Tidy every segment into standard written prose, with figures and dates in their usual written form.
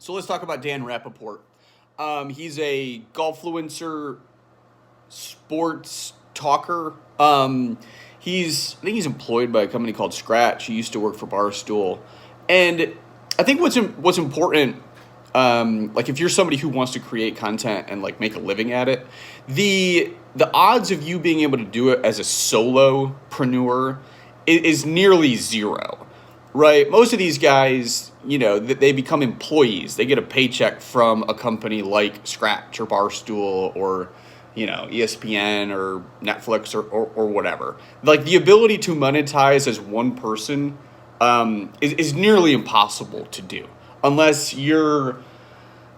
So let's talk about Dan Rappaport. He's a golfluencer, sports talker. I think he's employed by a company called Scratch. He used to work for Barstool, and I think what's important, like if you're somebody who wants to create content and like make a living at it, the odds of you being able to do it as a solopreneur is nearly zero. Right. Most of these guys, they become employees. They get a paycheck from a company like Scratch or Barstool or, ESPN or Netflix or whatever. Like the ability to monetize as one person is nearly impossible to do unless you're,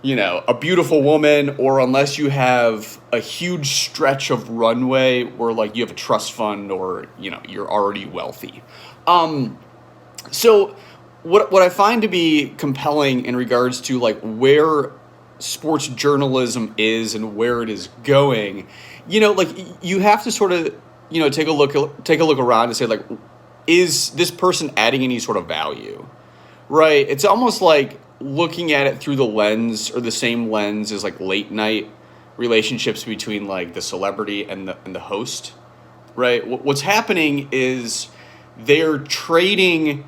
a beautiful woman or unless you have a huge stretch of runway where like you have a trust fund or, you're already wealthy. So what I find to be compelling in regards to like where sports journalism is and where it is going, like you have to sort of, take a look around and say like, is this person adding any sort of value? Right? It's almost like looking at it through the lens or the same lens as like late night relationships between like the celebrity and the host. Right? What's happening is they're trading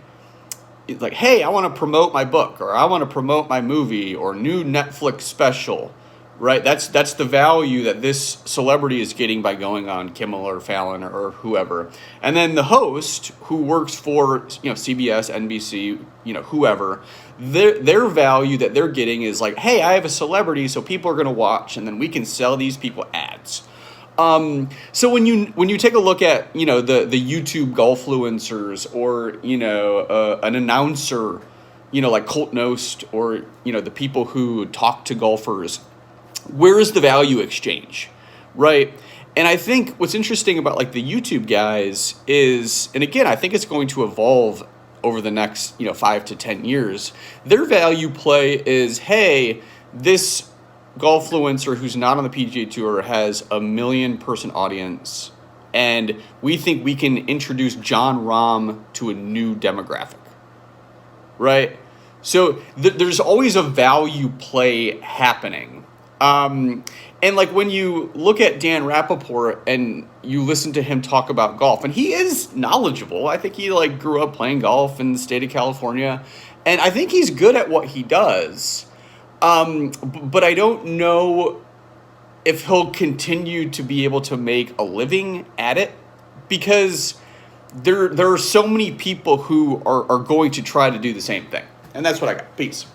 like, hey, I want to promote my book or I want to promote my movie or new Netflix special, right? That's the value that this celebrity is getting by going on Kimmel or Fallon or whoever. And then the host who works for, CBS, NBC, whoever, their value that they're getting is like, hey, I have a celebrity, so people are going to watch and then we can sell these people ads. So when you take a look at, the YouTube golfluencers or, an announcer, like Colt Knost or, the people who talk to golfers, where is the value exchange, right? And I think what's interesting about like the YouTube guys is, and again, I think it's going to evolve over the next, 5 to 10 years. Their value play is, hey, this golfluencer who's not on the PGA Tour has a 1 million person audience, and we think we can introduce John Rahm to a new demographic, right? So there's always a value play happening. And like when you look at Dan Rappaport and you listen to him talk about golf, and he is knowledgeable. I think he like grew up playing golf in the state of California, and I think he's good at what he does. But I don't know if he'll continue to be able to make a living at it because there are so many people who are going to try to do the same thing. And that's what I got. Peace.